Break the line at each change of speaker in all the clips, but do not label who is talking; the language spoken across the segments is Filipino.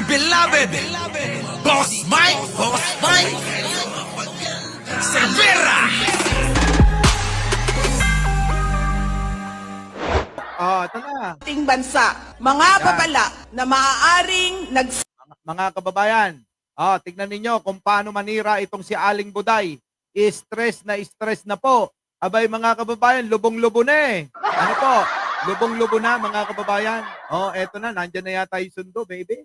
beloved Boss Mike Cervera.
Ito na.
Ating bansa, mga babala na maaaring
Mga kababayan, tignan ninyo kung paano manira itong si Aling Buday. Stress na po. Abay mga kababayan, lubong-lubo na eh. Ano po? Lubong-lubo na mga kababayan. Eto na, nandyan na yata yung sundo, baby.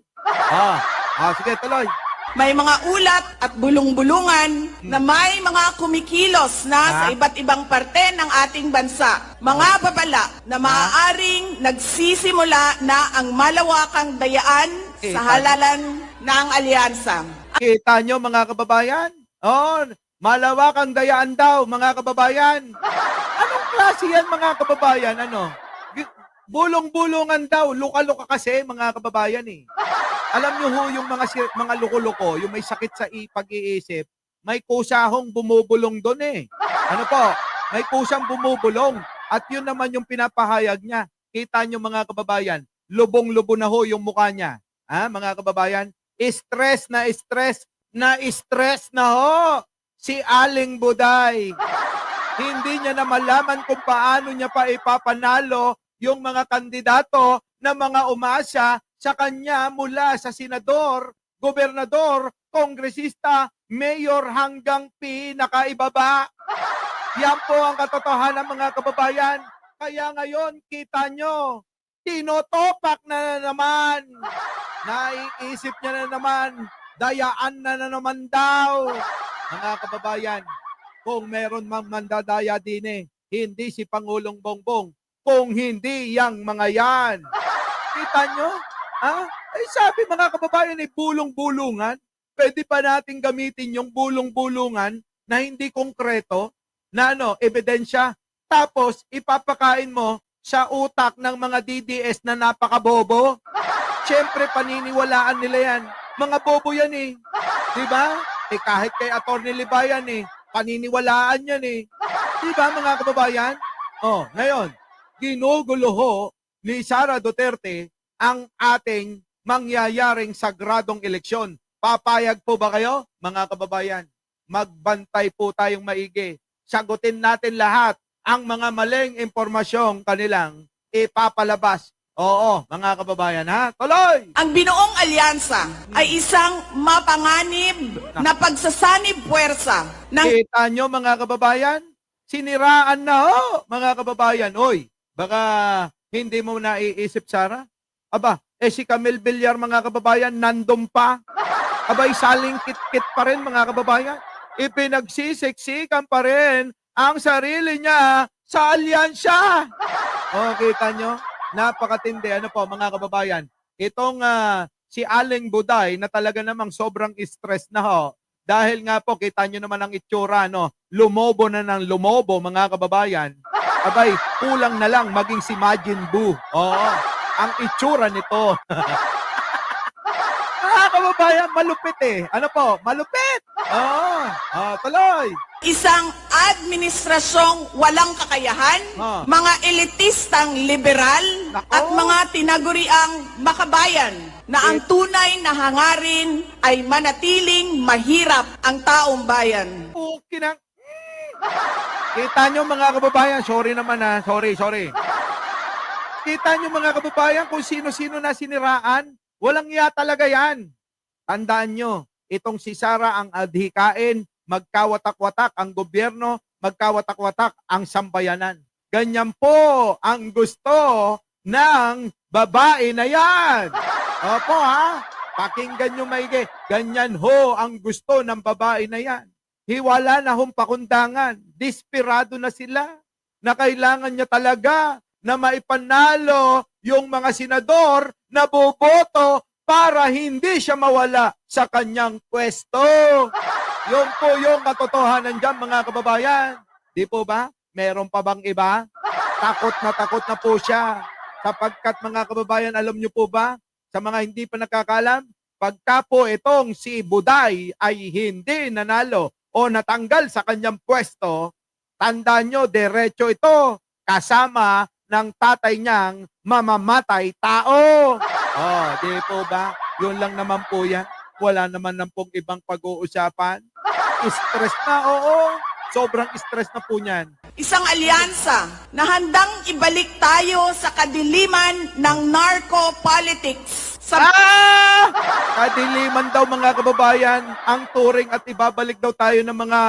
Sige, tuloy.
may mga ulat at bulong-bulungan na may mga kumikilos na sa iba't ibang parte ng ating bansa. Mga babala na maaaring nagsisimula na ang malawakang dayaan sa halalan ng alyansa.
Kita nyo mga kababayan? Malawakang dayaan daw mga kababayan. Anong klase yan mga kababayan? Bulong-bulungan daw. Luka-luka kasi mga kababayan eh. Alam nyo ho yung mga luko-luko, yung may sakit sa pag-iisip, may kusahong bumubulong doon eh. Ano po? May kusang bumubulong. At yun naman yung pinapahayag niya. Kita nyo mga kababayan, lubong-lubo na ho yung mukha niya. Mga kababayan, stress na ho si Aling Buday. Hindi niya na malaman kung paano niya pa ipapanalo yung mga kandidato na mga umasa sa kanya mula sa senador, gobernador, kongresista, mayor hanggang pinakaibaba. Yan po ang katotohanan mga kababayan. Kaya ngayon, kita nyo, tinotopak na naman. Naiisip niya na naman, dayaan na naman daw. Mga kababayan, kung meron mang mandadaya din hindi si Pangulong Bongbong, kung hindi yang mga yan. Kita nyo? Sabi mga kababayan bulong-bulungan. Pwede pa natin gamitin yung bulong-bulungan na hindi konkreto, na ebidensya. Tapos, ipapakain mo sa utak ng mga DDS na napakabobo. Siyempre, paniniwalaan nila yan. Mga bobo yan eh. Diba? Kahit kay Atty. Libayan paniniwalaan yan eh. Diba mga kababayan? Ngayon, ginugulo ho ni Sara Duterte ang ating mangyayaring sagradong eleksyon. Papayag po ba kayo, mga kababayan? Magbantay po tayong maigi. Sagutin natin lahat ang mga maling impormasyong kanilang ipapalabas. Oo, mga kababayan, Tuloy!
Ang binuong alyansa ay isang mapanganib na pagsasanib puwersa ng
Kita nyo, mga kababayan? Siniraan na ho, mga kababayan. Oy, baka hindi mo naiisip, Sara? Aba, si Camille Villar, mga kababayan, nandun pa. Abay, saling kit-kit pa rin, mga kababayan. Ipinagsisiksikan pa rin ang sarili niya sa alyansya. Kita nyo? Napakatindi. Ano po, mga kababayan? Itong si Aling Buday na talaga namang sobrang stress na ho. Dahil nga po, kita nyo naman ang itsura, lumobo na ng lumobo, mga kababayan. Abay, kulang na lang maging si Majin Buu. Ang itsura nito. Mga kababayan, malupit Ano po? Malupit! Tuloy!
isang administrasyong walang kakayahan, mga elitistang liberal, at mga tinaguriang makabayan na ang tunay na hangarin ay manatiling mahirap ang taong bayan.
Kita nyo mga kababayan, sorry naman sorry. Kita nyo mga kababayan kung sino-sino na siniraan, walang iya talaga yan. Tandaan nyo, itong si Sara ang adhikain, magkawatak-watak ang gobyerno, magkawatak-watak ang sambayanan. Ganyan po ang gusto ng babae na yan. Opo pakinggan nyo maigi. Ganyan ho ang gusto ng babae na yan. Hiwala na hong pakundangan. Desperado na sila na kailangan niya talaga na maipanalo yung mga senador na boboto para hindi siya mawala sa kanyang pwesto. Yun po yung katotohanan dyan, mga kababayan. Di po ba? Meron pa bang iba? Takot na po siya. Sapagkat mga kababayan, alam nyo po ba? Sa mga hindi pa nakakalam, pagka po itong si Buday ay hindi nanalo o natanggal sa kanyang pwesto, tandaan nyo, derecho ito kasama ng tatay niyang mamamatay tao. Di po ba? Yun lang naman po yan. Wala naman na pong ibang pag-uusapan. Stress na, oo. Sobrang stress na po niyan.
Isang alyansa na handang ibalik tayo sa kadiliman ng narco-politics. Sa
Kadiliman daw mga kababayan, ang turing at ibabalik daw tayo ng mga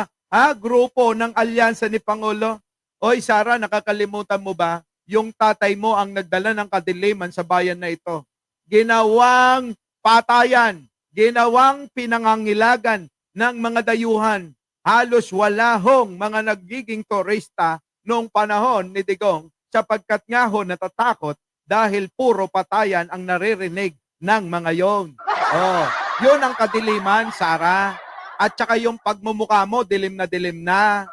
grupo ng alyansa ni Pangulo. Oy, Sara, nakakalimutan mo ba? Yung tatay mo ang nagdala ng kadiliman sa bayan na ito. Ginawang patayan, ginawang pinangangilagan ng mga dayuhan. Halos wala hong mga nagiging turista noong panahon ni Digong sapagkat nga ho natatakot dahil puro patayan ang naririnig ng mga yon. Oh, yun ang kadiliman, Sara. At saka yung pagmumukha mo, dilim na.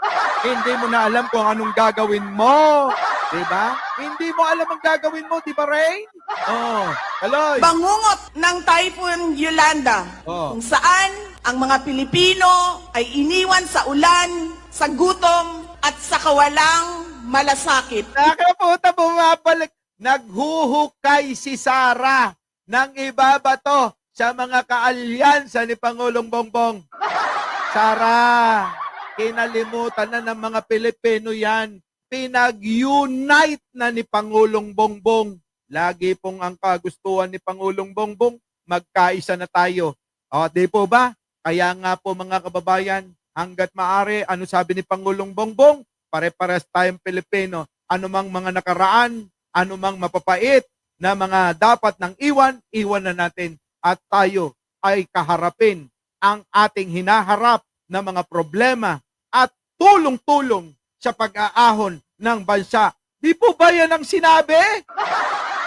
Hindi mo na alam kung anong gagawin mo. Diba? Hindi mo alam ang gagawin mo, diba, Rain? Oh, Kaloy.
bangungot ng Typhoon Yolanda,
Oh.
kung saan ang mga Pilipino ay iniwan sa ulan, sa gutom, at sa kawalang malasakit.
Nakaputa, bumabalik. Naghuhukay si Sara ng ibabato sa mga kaalyansa ni Pangulong Bongbong. Sara, kinalimutan na ng mga Pilipino yan. Pinag-unite na ni Pangulong Bongbong. Lagi pong ang kagustuhan ni Pangulong Bongbong, magkaisa na tayo. O, di po ba? Kaya nga po mga kababayan, hanggat maaari, ano sabi ni Pangulong Bongbong? Pare-pares tayong Pilipino. Ano mang mga nakaraan, ano mang mapapait na mga dapat nang iwan na natin. At tayo ay kaharapin ang ating hinaharap na mga problema at tulong-tulong sa pag-aahon ng bansa. Di po ba yan ang sinabi?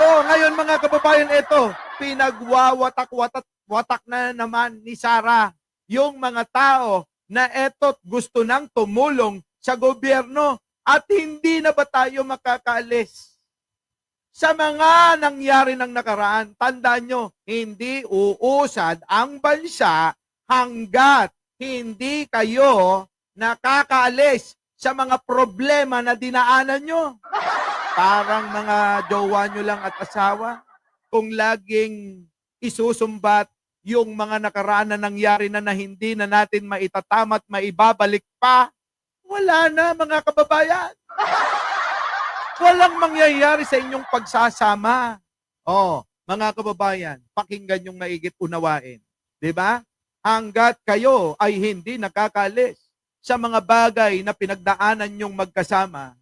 Ngayon mga kababayan, ito, pinagwawatak na naman ni Sara yung mga tao na eto't gusto nang tumulong sa gobyerno at hindi na ba tayo makakaalis sa mga nangyari ng nakaraan. Tandaan nyo, hindi uusad ang bansa hanggat hindi kayo nakakaalis sa mga problema na dinaanan nyo. Parang mga jowa nyo lang at asawa. Kung laging isusumbat yung mga nakaraan na nangyari na hindi na natin maitatamat, maibabalik pa, wala na mga kababayan. Walang mangyayari sa inyong pagsasama. Mga kababayan, pakinggan yung maigit unawain. Diba? Hanggat kayo ay hindi nakakalis sa mga bagay na pinagdaanan nyong magkasama,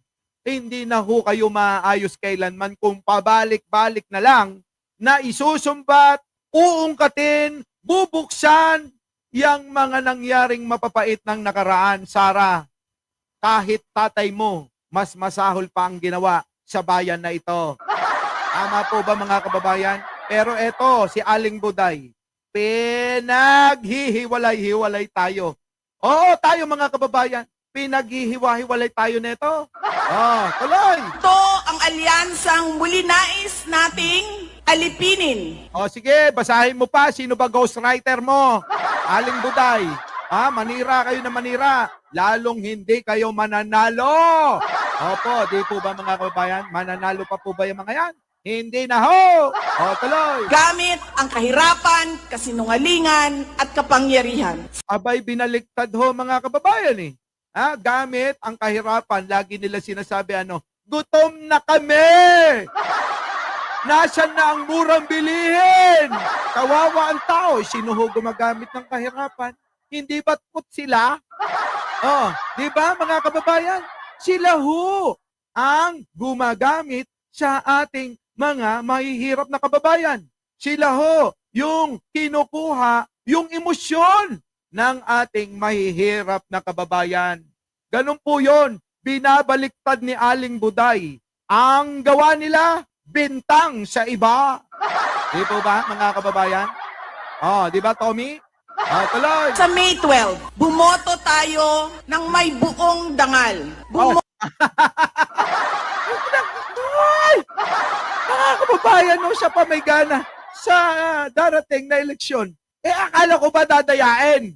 hindi na ho kayo maayos kailanman kung pabalik-balik na lang na isusumbat, uungkatin, bubuksan yang mga nangyaring mapapait ng nakaraan. Sara, kahit tatay mo, mas masahol pa ang ginawa sa bayan na ito. Tama po ba mga kababayan? Pero eto, si Aling Buday, pinaghihiwalay-hiwalay tayo. Oo, tayo mga kababayan, pinaghihiwa-hiwalay tayo nito. Tuloy.
Ito ang alyansang muli nais nating alipinin.
Sige, basahin mo pa. Sino ba ghostwriter mo? Aling Buday. Manira kayo na manira. Lalong hindi kayo mananalo. Opo, di po ba mga kababayan? Mananalo pa po ba yung mga yan? Hindi na ho! Tuloy.
Gamit ang kahirapan, kasinungalingan, at kapangyarihan.
Abay, binaliktad ho mga kababayan eh. Gamit ang kahirapan, lagi nila sinasabi gutom na kami! Nasaan na ang murang bilihin? Kawawa ang tao. Sino ho gumagamit ng kahirapan? Hindi ba't put sila? Di ba mga kababayan? Sila ho ang gumagamit sa ating mga mahihirap na kababayan. Sila ho yung kinukuha yung emosyon ng ating mahihirap na kababayan. Ganun po yun. Binabaliktad ni Aling Buday. Ang gawa nila, bintang sa iba. Di po ba mga kababayan? Di ba Tommy? Tuloy.
Sa May 12, bumoto tayo ng may buong dangal.
Mga kababayan, siya pa may gana sa darating na eleksyon. Akala ko ba dadayain?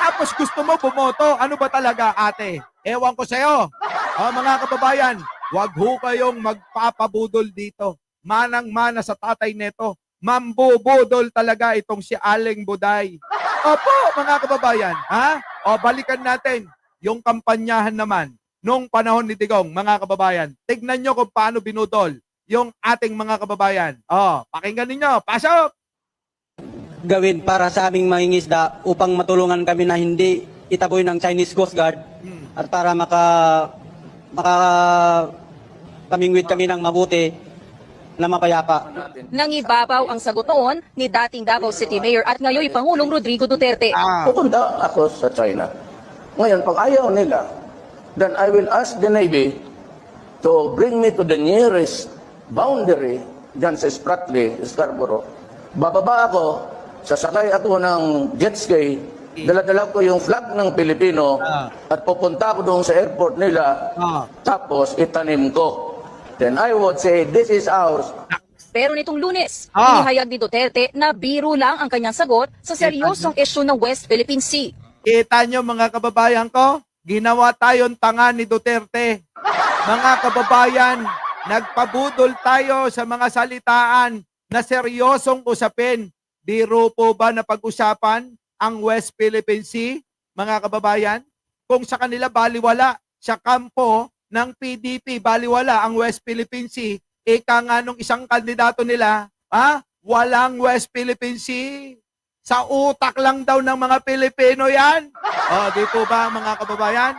Tapos gusto mo bumoto. Ano ba talaga, ate? Ewan ko sa'yo. Mga kababayan, wag ho kayong magpapabudol dito. Manang-mana sa tatay neto. Mambubudol talaga itong si Aling Buday. Opo, mga kababayan. Ha? O, balikan natin yung kampanyahan naman nung panahon ni Digong, mga kababayan. Tignan nyo kung paano binudol yung ating mga kababayan. O, pakinggan ninyo. Pasok!
Gawin para sa aming mangingisda upang matulungan kami na hindi itaboy ng Chinese Coast Guard at para kamingwit kami ng mabuti na mapayapa.
Nangibabaw ang sagot noon ni dating Davao City Mayor at ngayon Pangulong Rodrigo Duterte.
Pupunta ako sa China. Ngayon, pag ayaw nila, then I will ask the Navy to bring me to the nearest boundary dyan sa Spratly, Scarborough. Bababa ako, sasakay ako ng jet ski, dala-dala ko yung flag ng Pilipino at pupunta ako doon sa airport nila, tapos itanim ko. Then I would say, this is ours.
Pero nitong Lunes, inihayag ni Duterte na biro lang ang kanyang sagot sa seryosong isyu ng West Philippine Sea.
Kita nyo mga kababayan ko, ginawa tayong tanga ni Duterte. Mga kababayan, nagpabudol tayo sa mga salitaan na seryosong usapin. Biro po ba na pag-usapan ang West Philippine Sea, mga kababayan? Kung sa kanila baliwala, sa kampo ng PDP, baliwala ang West Philippine Sea, ika nga nung isang kandidato nila, walang West Philippine Sea. Sa utak lang daw ng mga Pilipino yan. Di po ba mga kababayan?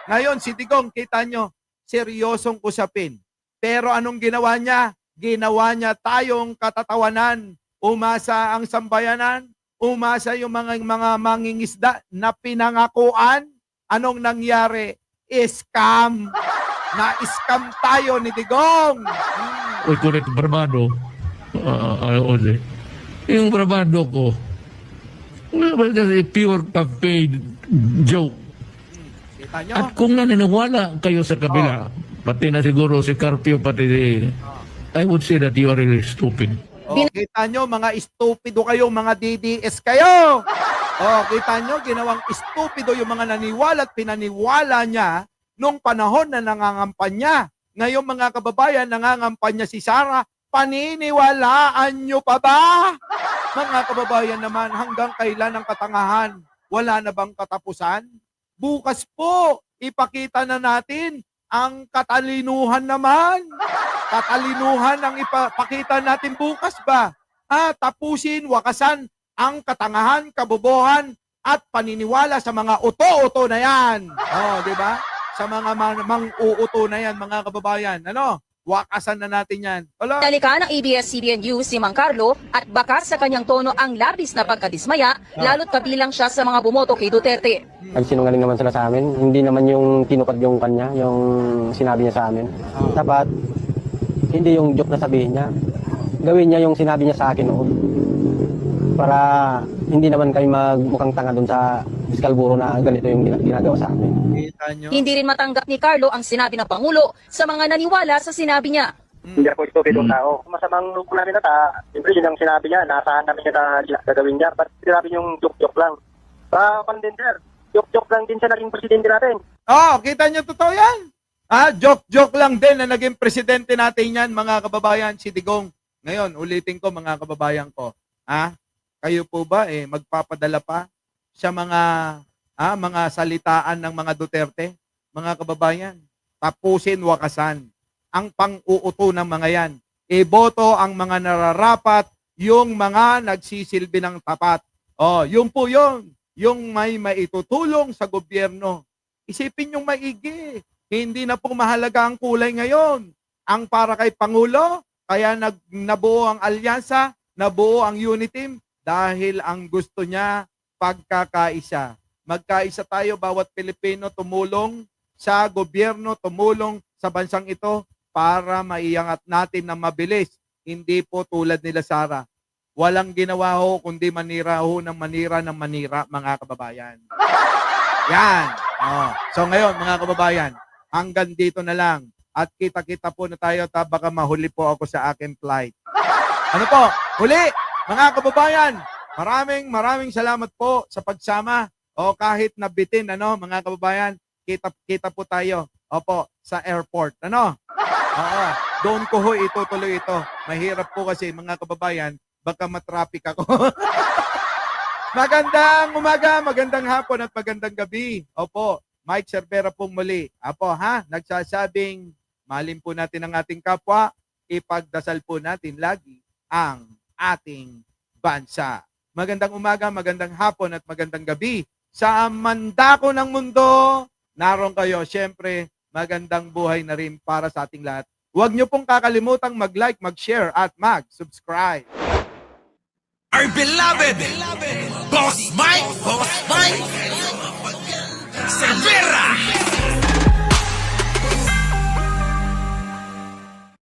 Ngayon si Digong, kita nyo, seryosong usapin. Pero anong ginawa niya? Ginawa niya tayong katatawanan. Umasa ang sambayanan, umasa yung mga mangingisda na pinangakuan. Anong nangyari? Scam. Na-scam tayo ni Digong.
Uy, kulit barbado. Ode. Yung barbado ko, just a pure campaign joke.
Kita nyo?
At kung naniniwala kayo sa kabila, pati na siguro si Carpio, pati I would say that you are really stupid.
Kita nyo, mga estupido kayo, mga DDS kayo. Kita nyo, ginawang estupido yung mga naniwala at pinaniwala niya nung panahon na nangangampanya. Ngayon mga kababayan, nangangampanya si Sara, paniniwalaan nyo pa ba? Mga kababayan naman, hanggang kailan ang katangahan? Wala na bang katapusan? Bukas po, ipakita na natin ang katalinuhan naman. Katalinuhan ang ipakita natin bukas ba? Tapusin, wakasan ang katangahan, kabobohan at paniniwala sa mga uto-uto na yan. Di ba? Sa mga mang-uuto na yan, mga kababayan. Wakasan na natin yan.
Talika ng ABS-CBN News si Mang Carlo at bakas sa kanyang tono ang labis na pagkadismaya, lalo't kabilang siya sa mga bumoto kay Duterte.
Nagsinungaling naman sila sa amin. Hindi naman yung tinupad yung kanya, yung sinabi niya sa amin. Dapat, hindi yung joke na sabihin niya. Gawin niya yung sinabi niya sa akin noon. Para hindi naman kami magmukhang tanga doon sa Fiscal Bureau na ganito yung ginagawa sa amin.
Hindi rin matanggap ni Carlo ang sinabi ng Pangulo sa mga naniwala sa sinabi niya.
Hindi ako estupidong tao. Masamang loob namin na siyempre yun ang sinabi niya, naasahan namin siya na gagawin niya. Ba't sinabi yung joke-joke lang? Condenser, joke-joke lang din siya naging presidente natin.
Kita niyo totoo yan. Joke-joke lang din na naging presidente natin yan, mga kababayan, si Digong. Ngayon, ulitin ko mga kababayan ko. Kayo po ba magpapadala pa sa mga salitaan ng mga Duterte? Mga kababayan, tapusin, wakasan ang pang-uuto ng mga yan. Iboto ang mga nararapat, yung mga nagsisilbi ng tapat. Yun po yun. Yung may maitutulong sa gobyerno. Isipin yung maigi. Hindi na po mahalaga ang kulay ngayon. Ang para kay Pangulo, kaya nabuo ang alyansa, nabuo ang unity team, dahil ang gusto niya pagkakaisa. Magkaisa tayo, bawat Pilipino tumulong sa gobyerno, tumulong sa bansang ito para maiangat natin na mabilis. Hindi po tulad nila Sara. Walang ginawa ho kundi manira ho ng manira, mga kababayan. Yan. So ngayon, mga kababayan, hanggang dito na lang. At kita-kita po na tayo, baka mahuli po ako sa akin flight. Ano po? Huli! Mga kababayan, maraming salamat po sa pagsama. Kahit nabitin, mga kababayan, kita po tayo. Sa airport. Oo. doon ko ho itutuloy ito. Mahirap po kasi mga kababayan, baka matraffic ako. Magandang umaga, magandang hapon at magandang gabi. Opo, Mike Cervera pong muli. Apo ha, nagsasabing mahalin po natin ang ating kapwa, ipagdasal po natin lagi ang ating bansa. Magandang umaga, magandang hapon at magandang gabi. Sa mandako ng mundo, naroon kayo. Siyempre, magandang buhay na rin para sa ating lahat. Huwag niyo pong kakalimutang mag-like, mag-share at mag-subscribe.
Our beloved Boss Mike Cervera.